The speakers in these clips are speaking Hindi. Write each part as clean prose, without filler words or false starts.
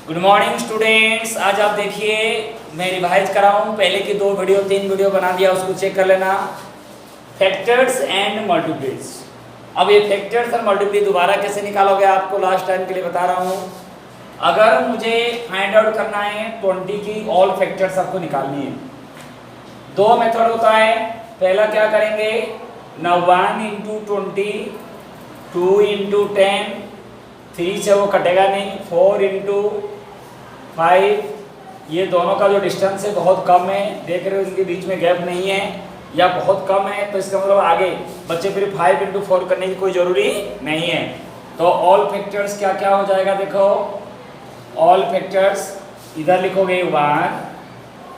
Good morning students. आज आप देखिए मैं रिवाइज कर रहा हूँ, पहले की 3 वीडियो बना दिया, उसको चेक कर लेना। Factors and multiplies. अब ये फैक्टर्स और मल्टीप्ली दोबारा कैसे निकालोगे आपको लास्ट टाइम के लिए बता रहा हूँ। अगर मुझे फाइंड आउट करना है 20 की ऑल फैक्टर्स आपको निकालनी है, 2 मेथड होता है। पहला क्या करेंगे ना, 1 इंटू 20, 2 इंटू 10, 3 से वो कटेगा नहीं, 4 इंटू 5। ये दोनों का जो डिस्टेंस है बहुत कम है, देख रहे हो इनके बीच में गैप नहीं है या बहुत कम है, तो इसका मतलब आगे बच्चे फिर 5 इंटू 4 करने की कोई ज़रूरी नहीं है। तो ऑल फैक्टर्स क्या क्या हो जाएगा, देखो ऑल फैक्टर्स इधर लिखोगे 1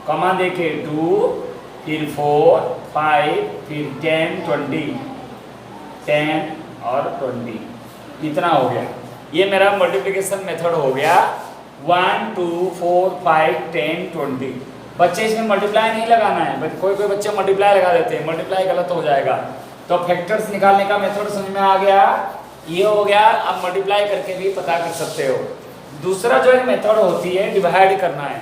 कमा देके 2, फिर 4, 5, फिर 10, 20, 10 और 20, इतना हो गया। ये मेरा मल्टीप्लिकेशन मेथड हो गया। 1, 2, 4, 5, 10, 20। बच्चे इसमें मल्टीप्लाई नहीं लगाना है, कोई कोई बच्चे मल्टीप्लाई लगा देते हैं, मल्टीप्लाई गलत हो जाएगा। तो फैक्टर्स निकालने का मेथड समझ में आ गया, ये हो गया। अब मल्टीप्लाई करके भी पता कर सकते हो। दूसरा जो एक मेथड होती है डिवाइड करना है।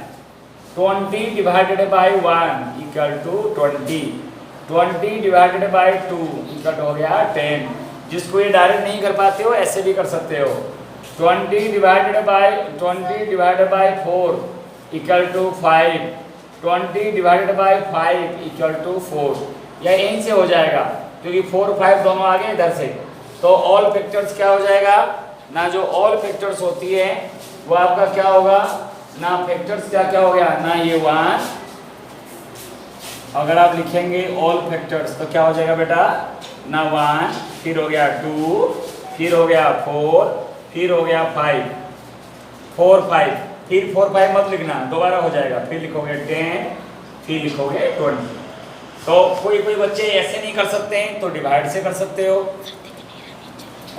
20 divided by 1 equal to 20, 20 divided by 2 equal हो गया 10। जिसको ये डायरेक्ट नहीं कर पाते हो ऐसे भी कर सकते हो। 20 divided by 4 equal to 5, 20 divided by 5 equal to 4। या यहीं से हो जाएगा क्योंकि 4, 5 दोनों आ गए इधर से। तो ऑल फैक्टर्स क्या हो जाएगा ना, जो ऑल फैक्टर्स होती है वो आपका क्या होगा ना, फैक्टर्स क्या क्या हो गया ना, ये 1 अगर आप लिखेंगे ऑल फैक्टर्स तो क्या हो जाएगा बेटा ना, 1 फिर हो गया 2, फिर हो गया 4, फिर हो गया 5, 4, 5, फिर 4, 5 मत लिखना, दोबारा हो जाएगा। फिर लिखोगे 10, फिर लिखोगे 20। तो कोई कोई बच्चे ऐसे नहीं कर सकते हैं तो डिवाइड से कर सकते हो।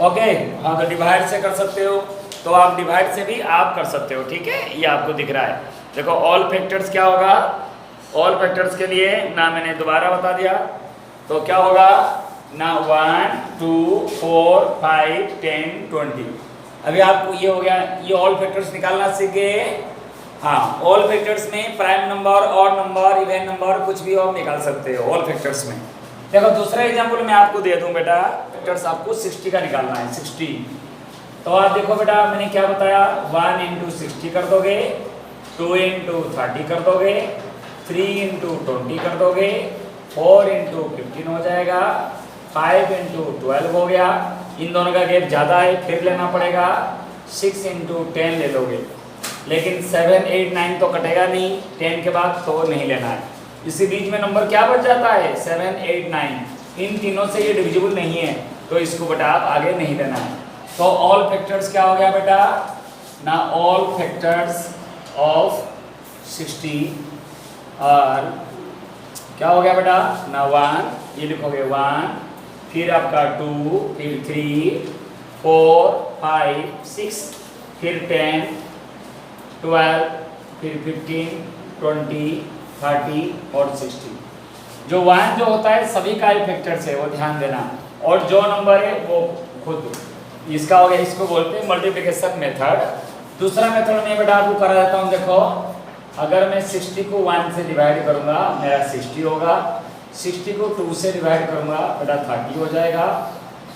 ओके हाँ, तो डिवाइड से कर सकते हो, तो आप डिवाइड से भी आप कर सकते हो। ठीक है, ये आपको दिख रहा है। देखो ऑल फैक्टर्स क्या होगा, ऑल फैक्टर्स के लिए ना मैंने दोबारा बता दिया, तो क्या होगा ना 1, 2, 4, 5, 10, 20। अभी आपको ये हो गया, ये ऑल फैक्टर्स निकालना सीख गए। हाँ, ऑल फैक्टर्स में प्राइम नंबर और नंबर इवन नंबर कुछ भी आप निकाल सकते हो ऑल फैक्टर्स में। देखो दूसरा एग्जांपल मैं आपको दे दूं बेटा, फैक्टर्स आपको 60 का निकालना है, 60। तो आप देखो बेटा मैंने क्या बताया, 1 इंटू 60 कर दोगे, 2 इंटू 30 कर दोगे, 3 इंटू 20 कर दोगे, 4 इंटू 15 हो जाएगा, 5 इंटू 12 हो गया। इन दोनों का गैप ज़्यादा है फिर लेना पड़ेगा, 6 इंटू 10 ले लोगे, लेकिन 7, 8, 9 तो कटेगा नहीं, 10 के बाद तो नहीं लेना है। इसी बीच में नंबर क्या बच जाता है 7, 8, 9, इन तीनों से ये डिविजिबल नहीं है तो इसको बेटा आप आगे नहीं लेना है। तो ऑल फैक्टर्स क्या हो गया बेटा ना, ऑल फैक्टर्स ऑफ 60 और क्या हो गया बेटा ना 1, ये लिखोगे 1, फिर आपका 2, फिर 3, 4, 5, 6, फिर 10, 12, फिर 15, 20, 30 और 60। जो 1 जो होता है सभी का ही फैक्टर्स है, वो ध्यान देना। और जो नंबर है वो खुद इसका हो गया, इसको बोलते हैं मल्टीप्लिकेशन मेथड। दूसरा मेथड में बेटा आपको करा देता हूँ। देखो अगर मैं 60 को 1 से डिवाइड करूँगा मेरा 60 होगा, 60 को 2 से डिवाइड करूँगा बेटा 30 हो जाएगा,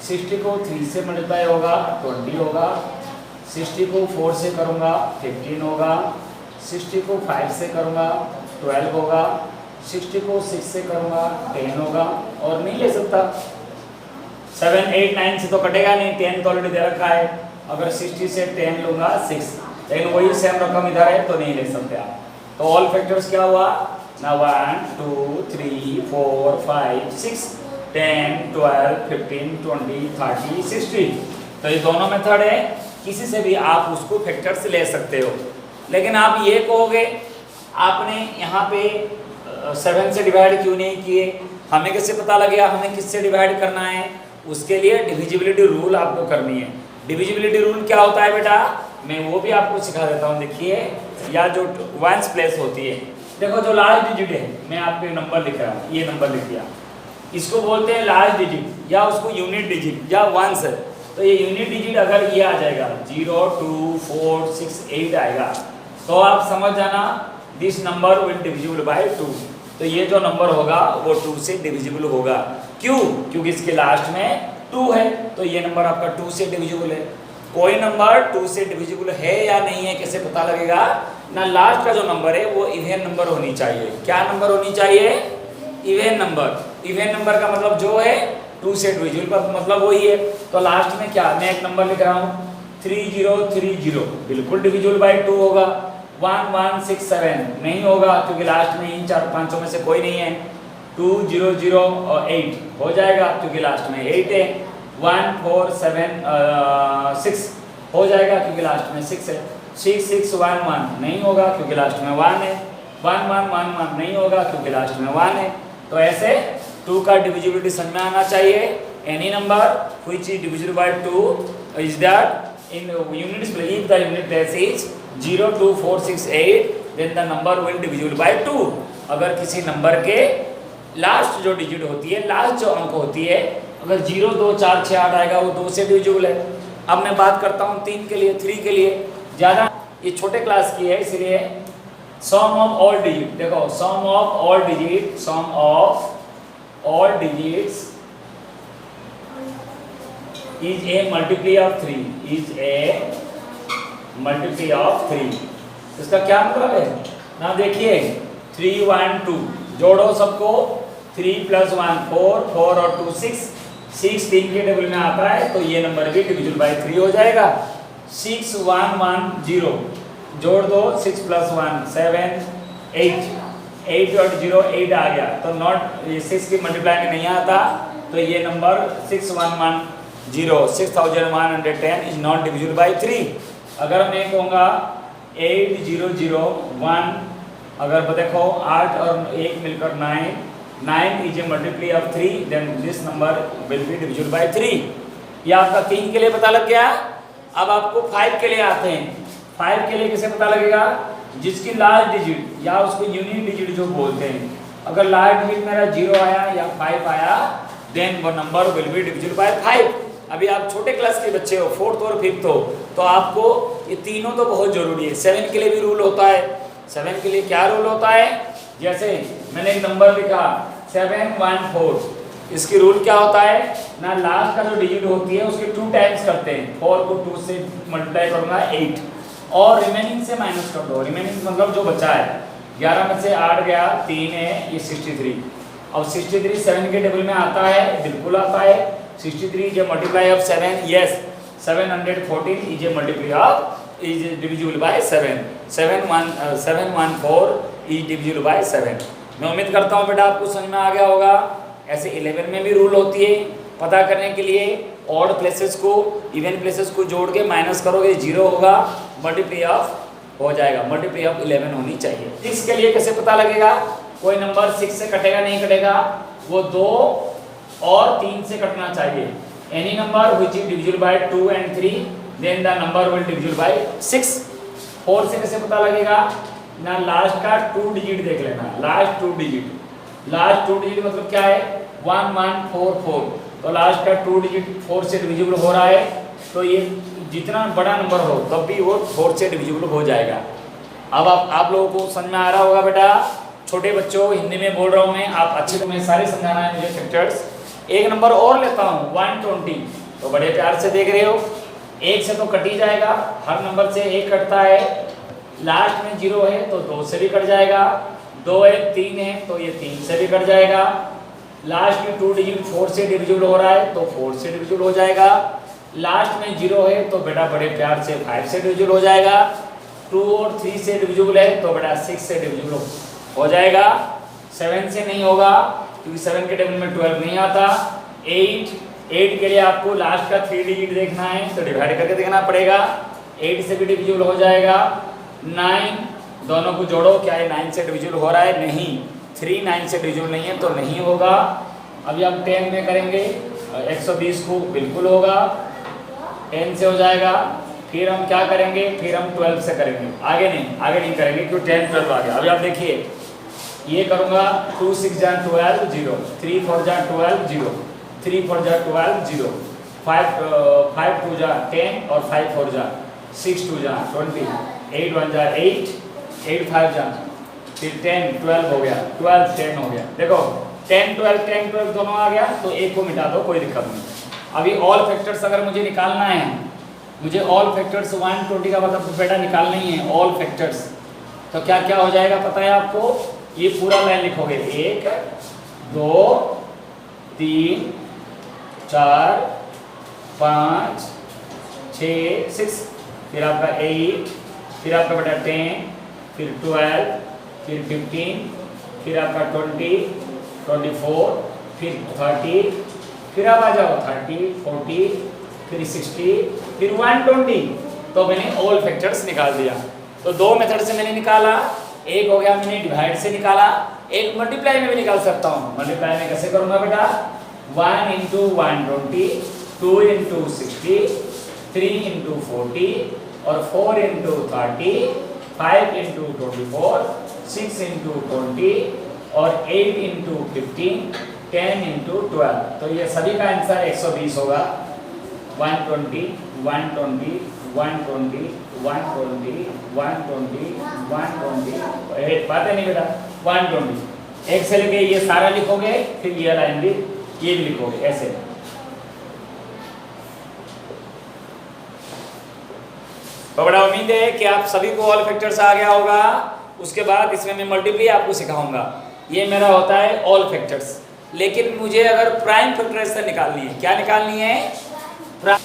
60 को 3 से मल्टीप्लाई होगा 20 होगा, 60 को 4 से करूँगा 15 होगा, 60 को 5 से करूँगा 12 होगा, 60 को 6 से करूँगा 10 होगा। और नहीं ले सकता 7, 8, 9 से तो कटेगा नहीं, 10 तो ऑलरेडी दे रखा है। अगर 60 से 10 लूँगा 6, लेकिन वही सेम रकम इधर है तो नहीं ले सकते आप। तो ऑल फैक्टर्स क्या हुआ ना, 1, 2, 3, 4, 5, 6, 10, 12, 15, 20, 30, 60। तो ये दोनों मेथड है, किसी से भी आप उसको फैक्टर्स ले सकते हो। लेकिन आप ये कहोगे आपने यहाँ पे 7 से डिवाइड क्यों नहीं किए, हमें कैसे पता लगेगा हमें किससे डिवाइड करना है। उसके लिए डिविजिबिलिटी रूल आपको करनी है। डिविजिबिलिटी रूल क्या होता है बेटा, मैं वो भी आपको सिखा देता हूँ। देखिए या जो 1s प्लेस होती है, देखो जो लार्ज डिजिट है, मैं आपको नंबर लिख रहा हूँ, ये नंबर लिख दिया, इसको बोलते हैं लार्ज डिजिट या उसको यूनिट डिजिट या 1s। तो ये यूनिट डिजिट अगर ये आ जाएगा 0 2 4 6 8 आएगा तो आप समझ जाना this number will divisible by 2। तो ये जो नंबर होगा वो 2 से डिविजिबल होगा। क्यों? क्योंकि इसके लास्ट में 2 है तो ये नंबर आपका 2 से डिविजिबल है। कोई नंबर 2 से डिविजिबल है या नहीं है कैसे पता लगेगा ना? लास्ट का जो नंबर है वो इवन नंबर होनी चाहिए। क्या नंबर होनी चाहिए? Even number. इवन नंबर का मतलब जो है 2 से डिविजिबल का मतलब वही है। तो लास्ट में क्या मैं एक नंबर लिख रहा हूँ 3030 बिल्कुल डिविजिबल बाय 2 होगा। 1167 नहीं होगा क्योंकि लास्ट में इन 4 5 में से कोई नहीं है। 2008 हो जाएगा क्योंकि लास्ट में 8 है। 1476 हो जाएगा क्योंकि लास्ट में 6 है। 6611 नहीं होगा क्योंकि लास्ट में 1 है। 1111 नहीं होगा क्योंकि लास्ट में 1 है। तो ऐसे 2 का डिविजिबिलिटी समझ में आना चाहिए। Any number which is divisible by 2 is that in units if the unit place is 0 2 4 6 8 then the number will divisible by 2। अगर किसी नंबर के लास्ट जो डिजिट होती है, लास्ट जो अंक होती है, अगर 0 2 4 6 8 आएगा वो 2 से डिविजिबल है। अब मैं बात करता हूँ 3 के लिए, 3 के लिए। ज़्यादा ये छोटे क्लास की है इसलिए सम ऑफ ऑल डिजिट देखो, sum of all digit, sum of all digits is a multiply of 3, is a multiply of 3। इसका क्या मतलब है ना? देखिए 3 1 2 जोड़ो सबको, 3 + 1 4 4 और 2 6 6 3 के टेबल में आता है तो ये नंबर भी डिविजिबल बाय 3 हो जाएगा। 6 1 1 0 जोड़ दो, 6 + 1 7 8 8 और 0 8 आ गया तो नॉट, ये 6 की मल्टीप्लाई में नहीं आता तो ये number 6110 6110 is not divisible by 3। अगर मैं कहूँगा 8001, अगर देखो 8 और 1 मिलकर 9 is a multiply of 3 then this number will be divisible by 3। ये आपका 3 के लिए पता लग गया। अब आपको 5 के लिए आते हैं। 5 के लिए कैसे पता लगेगा? जिसकी लास्ट डिजिट या उसको यूनिट डिजिट जो बोलते हैं, अगर लास्ट डिजिट मेरा 0 आया या 5 आया देन वो number will be divisible bye 5। अभी आप छोटे क्लास के बच्चे हो, 4th और 5th हो, तो आपको ये तीनों तो बहुत जरूरी है। 7 के लिए भी रूल होता है। 7 के लिए क्या रूल होता है? जैसे मैंने एक नंबर लिखा 714, इसकी रूल क्या होता है ना? लास्ट का जो डिजिट होती है उसके 2 टाइम्स करते हैं। 4 को 2 से मल्टीप्लाई करूंगा 8 और रिमेनिंग से माइनस कर दो। रिमेनिंग मतलब जो बचा है 11 में से 8 गया, 3 है, ये 63। अब 63 7 के टेबल में आता है, बिल्कुल आता है। 63 is A multiply of 7, yes. 714 is A multiply of is divisible bye 7। 714 is divisible bye 7। मैं उम्मीद करता हूँ बेटा आपको समझ में आ गया होगा। ऐसे 11 में भी रूल होती है पता करने के लिए। ऑड प्लेसेस को इवन प्लेसेस को जोड़ के माइनस करोगे 0 होगा, मल्टीप्लाई ऑफ हो जाएगा। मल्टीप्लाई ऑफ 11 होनी चाहिए। 6 के लिए कैसे पता लगेगा? कोई नंबर 6 से कटेगा नहीं कटेगा, वो 2 और 3 से कटना चाहिए। Any number which is divisible by 2 and 3 then the number will divisible by 6। 4 से कैसे पता लगेगा ना? लास्ट का 2 डिजिट देख लेना। लास्ट 2 डिजिट मतलब क्या है? 1144। तो लास्ट का 2 डिजिट 4 से डिविजिबल हो रहा है तो ये जितना बड़ा नंबर हो तब भी वो 4 से डिविजिबल हो जाएगा। अब आप लोगों को समझ में आ रहा होगा बेटा। छोटे बच्चों हिंदी में बोल रहा हूँ मैं, आप अच्छे तो मैं सारे समझाना है मुझे फैक्टर्स। एक नंबर और लेता हूँ 120, तो बड़े प्यार से देख रहे हो। 1 से तो कट ही जाएगा, हर नंबर से 1 कटता है। लास्ट में 0 है तो 2 से भी कट जाएगा। 2 है 3 है तो ये 3 से भी कट जाएगा। लास्ट की 2 डिजिट 4 से डिविजिबल हो रहा है तो 4 से डिविजिबल हो जाएगा। लास्ट में 0 है तो बेटा बड़े प्यार से 5 से डिविजिबल हो जाएगा। 2 और 3 से डिविजिबल है तो बेटा 6 से डिविजिबल हो जाएगा। 7 से नहीं होगा क्योंकि 7 के टेबल में 12 नहीं आता। 8 के लिए आपको लास्ट का 3 डिजिट देखना है तो डिवाइड करके देखना पड़ेगा। 8 से भी डिविजिबल हो जाएगा। 9 दोनों को जोड़ो, क्या ये 9 से डिविजिबल हो रहा है? नहीं। 3 9 से डिविजिबल नहीं है तो नहीं होगा। अभी हम 10 में करेंगे 120 को बिल्कुल होगा, 10 से हो जाएगा। फिर हम क्या करेंगे? फिर हम 12 से करेंगे, आगे नहीं करेंगे क्योंकि 10 12 आ गया। अभी आप देखिए ये करूँगा 2 6 जा 12 0, 3 4 जा 12 0, 3 4 जा 12 0, 5 2 जा 10 और 5 4 जा 6 2 जा 20, 8 1 जा 8, 8 5 जा फिर 10 12 हो गया, 12 10 हो गया। देखो 10 12 दोनों आ गया, तो एक को मिटा दो, कोई दिक्कत नहीं। अभी ऑल फैक्टर्स अगर मुझे निकालना है, मुझे ऑल फैक्टर्स 120 का मतलब बेटा निकालना ही है ऑल फैक्टर्स। तो क्या क्या हो जाएगा पता है आपको? ये पूरा लाइन लिखोगे, 1 2 3 4 5 6 6, फिर आपका 8, फिर आपका बेटा 10, फिर 12, फिर 15, फिर आपका 20 24, फिर 30, फिर आप आ जाओ 30 40, फिर 60, फिर 120। तो मैंने ऑल फैक्टर्स निकाल दिया। तो दो मेथड से मैंने निकाला, एक हो गया मैंने डिवाइड से निकाला, एक मल्टीप्लाई में भी निकाल सकता हूँ। मल्टीप्लाई में कैसे करूँगा बेटा? 1 इंटू 120, 2 इंटू 60, 3 इंटू 40 और 4 इंटू 30, 5 इंटू 24, 6 इंटू 20 और 8 इंटू 15, 10 इंटू 12। तो ये सभी का आंसर 120 होगा। 120 120 120 120 120 120, बात है नहीं बेटा? 120 एक से लेके ये सारा लिखोगे, फिर ये लाइन भी ये भी लिखोगे ऐसे। तो बड़ा उम्मीद है कि आप सभी को ऑल फैक्टर्स आ गया होगा। उसके बाद इसमें मैं मल्टीप्लाई आपको सिखाऊंगा। ये मेरा होता है ऑल फैक्टर्स। लेकिन मुझे अगर प्राइम फैक्टराइजेशन निकालनी है, क्या निकालनी है?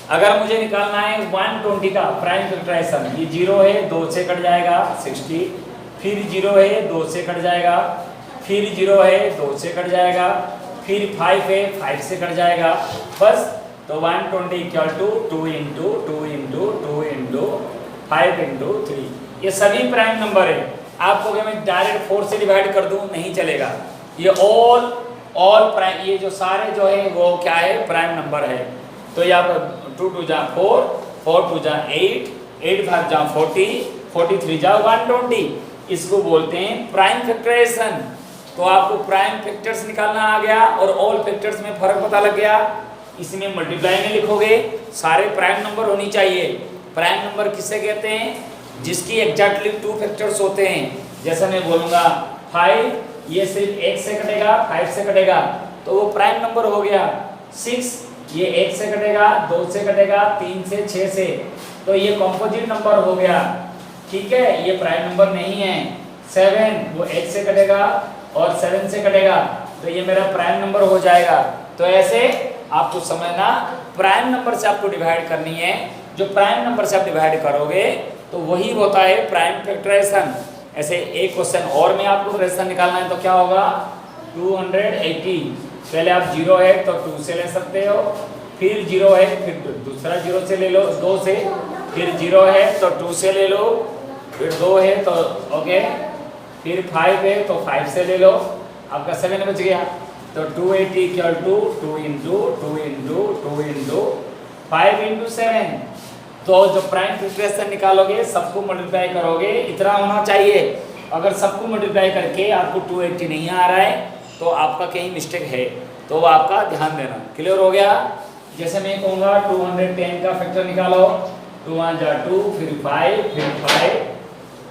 अगर मुझे निकालना है 120 का प्राइम फैक्टराइजेशन, ये 0 है 2 से कट जाएगा 60, फिर 0 है 2 से कट जाएगा, फिर 0 है 2 से कट जाएगा, फिर 5 है 5 से कट जाएगा, बस। तो 120 equal to 2 into 2 into 2 into 5 into 3। ये सभी प्राइम नंबर है। आपको अगर मैं डायरेक्ट 4 से डिवाइड कर दूं नहीं चलेगा। ये ऑल प्राइम, ये जो सारे जो है वो क्या है? प्राइम नंबर है। तो यहाँ पर 2 2 जा 4, 4 2 जा 8, 8 5 जा 40, 43 जा 120। इसको बोलते हैं प्राइम फैक्टराइजेशन। तो आपको प्राइम फैक्टर्स निकालना आ गया और ऑल फैक्टर्स में फर्क पता लग गया। इसमें मल्टीप्लाई में लिखोगे, सारे प्राइम नंबर होनी चाहिए। प्राइम नंबर किसे कहते हैं? जिसकी एग्जैक्टली 2 फैक्टर्स होते हैं। जैसे मैं बोलूँगा 5, ये सिर्फ 1 से कटेगा, 5 से कटेगा, तो वो प्राइम नंबर हो गया। 6, ये 1 से कटेगा, 2 से कटेगा, 3 से 6 से, तो ये कॉम्पोजिट नंबर हो गया। ठीक है, ये प्राइम नंबर नहीं है। 7, वो 1 से कटेगा और 7 से कटेगा, तो ये मेरा प्राइम नंबर हो जाएगा। तो ऐसे आपको समझना, प्राइम नंबर से आपको डिवाइड करनी है। जो प्राइम नंबर से आप डिवाइड करोगे तो वही होता है प्राइम फैक्टराइजेशन। ऐसे एक क्वेश्चन और में आपको फैक्टराइजेशन निकालना है, तो क्या होगा? 280, पहले आप 0 है तो 2 से ले सकते हो, फिर 0 है फिर दूसरा 0 से ले लो, 2 से, फिर 0 है तो 2 से ले लो, फिर 2 है तो ओके, फिर 5 है तो 5 से ले लो, आपका 7 बच गया। तो 280 equal to 2 into 2 into 2 into 5 into 7। तो जो प्राइम फैक्टराइजेशन निकालोगे सबको मल्टीप्लाई करोगे, इतना होना चाहिए। अगर सबको मल्टीप्लाई करके आपको 280 नहीं आ रहा है तो आपका कहीं मिस्टेक है, तो वो आपका ध्यान देना। क्लियर हो गया? जैसे मैं कहूँगा 210 का फैक्टर निकालो, 2 1 जा 2, फिर 5, फिर 5,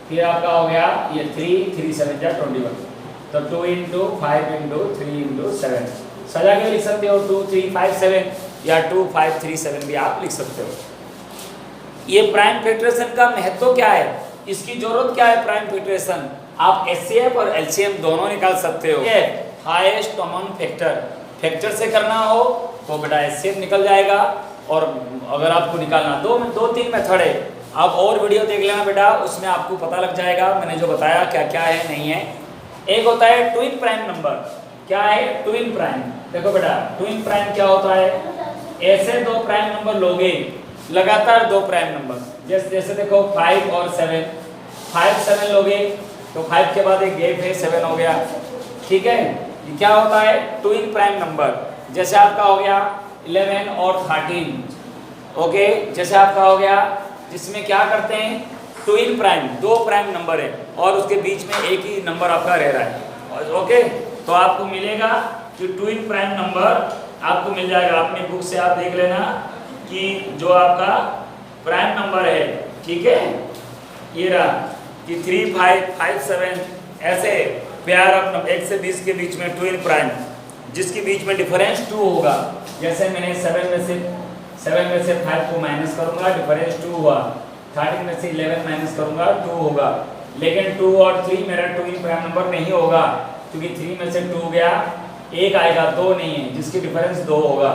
फिर आपका हो गया ये 3, 3 7 जा 21। तो 2 इंटू 5 इंटू 3 इंटू 7 सजा के लिख सकते हो, 2 3 5 7 या 2 5 3 7 भी आप लिख सकते हो। ये प्राइम फैक्टराइजेशन का महत्व क्या है, इसकी जरूरत क्या है? प्राइम फैक्टराइजेशन आप एचसीएफ और एलसीएम दोनों निकाल सकते हो। हाईएस्ट कॉमन फैक्टर से करना हो तो बेटा एचसीएफ निकल जाएगा, और अगर आपको निकालना दो तीन मेथड है, आप और वीडियो देख लेना बेटा, उसमें आपको पता लग जाएगा मैंने जो बताया क्या क्या है नहीं है। एक होता है ट्विन प्राइम नंबर। क्या है ट्विन प्राइम? देखो बेटा ट्विन प्राइम क्या होता है? ऐसे दो प्राइम नंबर लोगे, लगातार दो प्राइम नंबर, जैसे देखो 5 और 7, 5 7 लोगे तो 5 के बाद एक गैप है, 7 हो गया। ठीक है, ये क्या होता है? Twin prime number. जैसे आपका हो गया 11 और 13, ओके, जैसे आपका हो गया, जिसमें क्या करते हैं? ट्विन प्राइम, दो प्राइम नंबर है और उसके बीच में एक ही नंबर आपका रह रहा है, ओके। तो आपको मिलेगा कि ट्विन प्राइम नंबर आपको मिल जाएगा, अपनी बुक से आप देख लेना, कि जो आपका प्राइम नंबर है, ठीक है, ये रहा कि 3 5 5 7 ऐसे पेयर ऑफ नंबर 1 से 20 के बीच में ट्विन प्राइम जिसके बीच में डिफरेंस 2 होगा। जैसे मैंने 7 में से 5 को माइनस करूंगा, डिफरेंस 2 हुआ। 13 में से 11 माइनस करूंगा, 2 होगा। लेकिन 2 और 3 मेरा ट्विन प्राइम नंबर नहीं होगा, क्योंकि 3 में से 2 गया, 1 आएगा, 2 नहीं है, जिसकी डिफरेंस 2 होगा।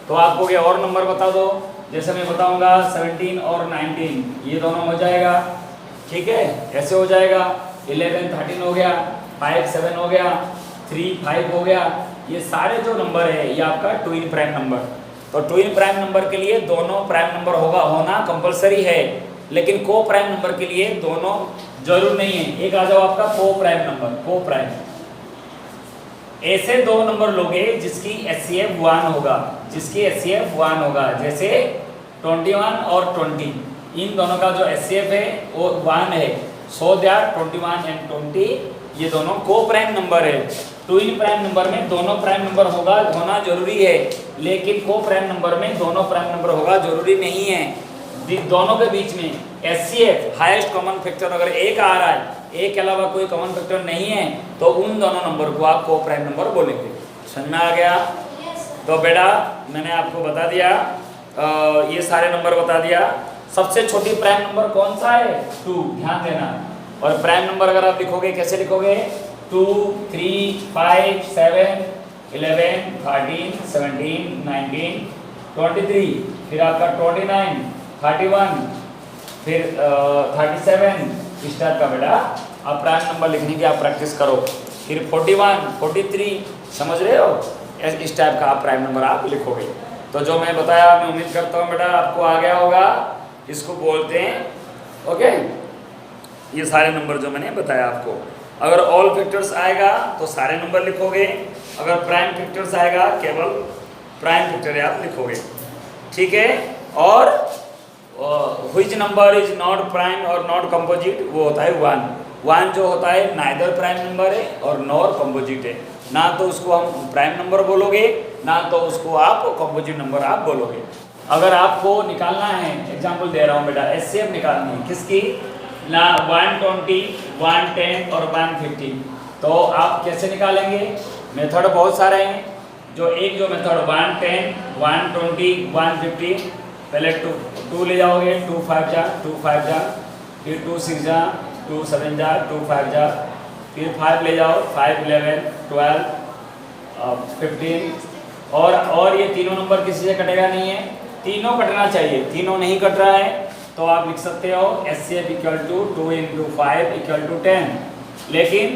तो आपको ये और नंबर बता दो, जैसे मैं बताऊंगा 17 और 19, ये दोनों हो जाएगा, ठीक है, ऐसे हो जाएगा। 11 13 हो गया, 5 7 हो गया, 3 5 हो गया। ये सारे जो नंबर है ये आपका ट्विन प्राइम नंबर। तो ट्विन प्राइम नंबर के लिए दोनों प्राइम नंबर होना कंपलसरी है, लेकिन को प्राइम नंबर के लिए दोनों जरूर नहीं है। एक आ जाओ आपका को प्राइम नंबर, को प्राइम ऐसे दो नंबर लोगे जिसकी HCF 1 होगा, जिसकी HCF 1 होगा, जैसे 21 और 20, इन दोनों का जो HCF है वो 1 है। सो दैट 21 एंड 20 ये दोनों को प्राइम नंबर है। ट्विन प्राइम नंबर में दोनों प्राइम नंबर होना जरूरी है, लेकिन को प्राइम नंबर में दोनों प्राइम नंबर होगा जरूरी नहीं है। दोनों के बीच में HCF हाईएस्ट कॉमन फैक्टर अगर एक आ रहा है, एक के अलावा कोई कॉमन फैक्टर नहीं है, तो उन दोनों नंबर को आप को प्राइम नंबर बोलेंगे। समझ में आ गया? तो बेटा मैंने आपको बता दिया, ये सारे नंबर बता दिया। सबसे छोटी प्राइम नंबर कौन सा है? 2, ध्यान देना। और प्राइम नंबर अगर आप लिखोगे कैसे लिखोगे? 2 3 5 7 11 13 17 19 23, फिर आपका 29 31, फिर 37, इस टाइप का बेटा आप प्राइम नंबर लिखने की आप प्रैक्टिस करो। फिर 41 43, समझ रहे हो? इस टाइप का आप प्राइम नंबर आप लिखोगे। तो जो मैं बताया मैं उम्मीद करता हूँ बेटा आपको आ गया होगा। इसको बोलते हैं ओके, ये सारे नंबर जो मैंने बताया आपको। अगर ऑल फैक्टर्स आएगा तो सारे नंबर लिखोगे, अगर प्राइम फैक्टर्स आएगा केवल प्राइम फैक्टर आप लिखोगे, ठीक है। और which number is not prime और नॉट कंपोजिट, वो होता है 1 जो होता है नाइदर प्राइम नंबर है और नॉर कंपोजिट है। ना तो उसको हम प्राइम नंबर बोलोगे, ना तो उसको आप कंपोजिट नंबर आप बोलोगे। अगर आपको निकालना है, एग्जांपल दे रहा हूँ बेटा, HCF निकालनी है किसकी ना 120 110 और 150, तो आप कैसे निकालेंगे? मेथड बहुत सारे हैं। जो मेथड 110 120 150, पहले 2 ले जाओगे, 2 5 जा 2 5 जा, फिर 2 6 जा 2 7 जा 2 5 जा, फिर 5 ले जाओ 5 11 12 15, और ये तीनों नंबर किसी से कटेगा नहीं है, तीनों कटना चाहिए। तीनों नहीं कट रहा है तो आप लिख सकते हो HCF equal to 2 × 5 equal to 10। लेकिन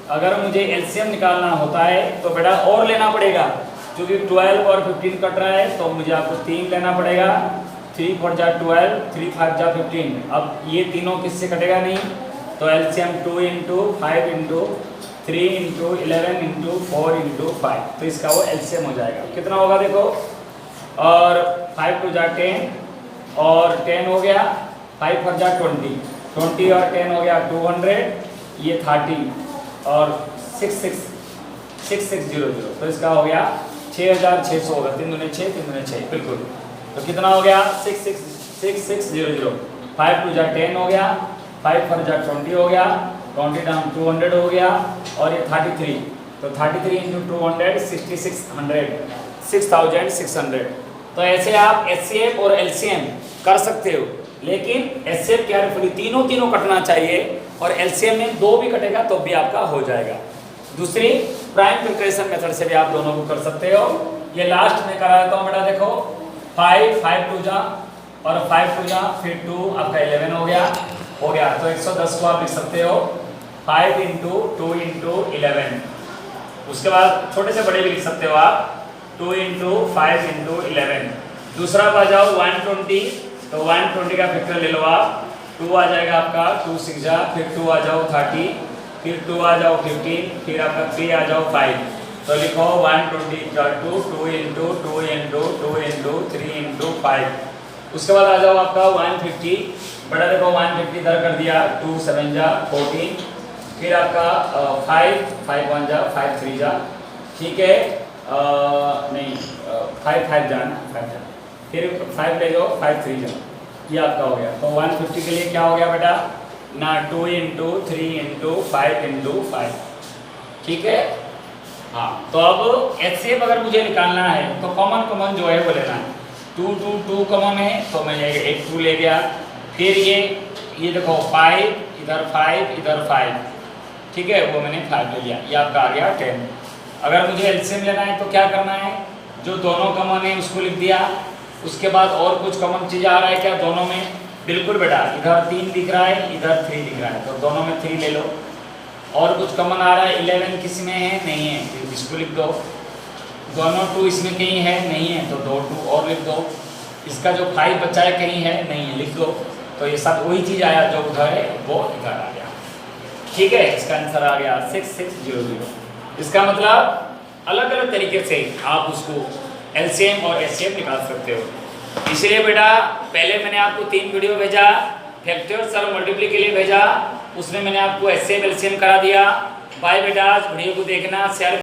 अगर मुझे LCM निकालना होता है तो बेटा और लेना पड़ेगा, क्योंकि 12 और 15 कट रहा है तो मुझे आपको 3 लेना पड़ेगा। 3 4 जा 12, 3 5 जा 15। अब ये तीनों किससे कटेगा नहीं, तो LCM 2 × 5 × 3 × 11 × 4 × 5, तो इसका वो LCM हो जाएगा। कितना होगा देखो, और 5 2 जा 10 और 10 हो गया, 5 4 जा 20 20 और 10 हो गया 200, ये 30 और 6600, तो इसका हो गया 6600 होगा। 3 दूने 6 3 दूने 6, बिल्कुल। तो कितना हो गया 6600। 5 2 जा 10 हो गया, 5 4 जा 20 हो गया, 20 डाउन 200 हो गया, और ये 33, तो 33 × 200 6600। तो ऐसे आप HCF और LCM कर सकते हो, लेकिन HCF केयरफुली तीनों कटना चाहिए, और LCM में 2 भी कटेगा तो भी आपका हो जाएगा। दूसरी प्राइम फैक्टराइजेशन मेथड से भी आप दोनों को कर सकते हो। ये लास्ट में करा देता हूँ बेटा, देखो 5 2 जा और 5 2 जा, फिर 2 आपका 11 हो गया, तो 110 को आप लिख सकते हो 5 × 2 × 11। उसके बाद छोटे से बड़े भी लिख सकते हो आप, 2 × 5 × 11। दूसरा आ जाओ 120, तो 120 का फैक्टर ले लो आप, 2 आ जाएगा आपका 2 6 जा, फिर 2 आ जाओ 30, फिर 2 आ जाओ 15, फिर आपका 3 आ जाओ 5, तो लिखो 120 × 2 2 × 2 × 2 × 3 × 5। उसके बाद आ जाओ आपका 150, बड़ा देखो 150 इधर कर दिया, 2 7 जा 14, फिर आपका 5 1 जा 5 3 जा, ठीक है, नहीं 5 5 जा ना 5 जा फिर 5 ले जाओ, 5 3 जाओ, ये आपका हो गया। तो 150 के लिए क्या हो गया बेटा ना 2 × 3 × 5 × 5, ठीक है। हाँ, तो अब एचसीएफ अगर मुझे निकालना है तो कॉमन जो है वो लेना है। 2 कॉमन है तो मैं एक 2 ले गया, फिर ये देखो 5 इधर 5 इधर 5, ठीक है, वो मैंने 5 ले लिया, ये आपका आ गया 10। अगर मुझे एलसीएम लेना है तो क्या करना है, जो दोनों कॉमन है उसको लिख दिया, उसके बाद और कुछ कॉमन चीज़ आ रहा है क्या दोनों में, बिल्कुल बेटा, इधर 3 दिख रहा है इधर 3 दिख रहा है, तो दोनों में 3 ले लो। और कुछ कॉमन आ रहा है 11 किस में है, नहीं है, तो इसको लिख दो। दोनों 2 इसमें कहीं है, नहीं है, तो 2 2 और लिख दो। इसका जो 5 बचा है कहीं है, नहीं है, लिख दो। तो ये सब वही चीज़ आया जो उधर है वो इधर आ गया, ठीक है। इसका आंसर आ गया 6600। इसका मतलब अलग अलग तरीके से आप उसको एलसीएम और एचसीएफ निकाल सकते हो। इसलिए बेटा पहले मैंने आपको 3 वीडियो भेजा, फैक्टर्स और मल्टीप्ली के लिए भेजा, उसमें मैंने आपको एचसीएफ एलसीएम करा दिया। बाय बेटा, वीडियो को देखना, शेयर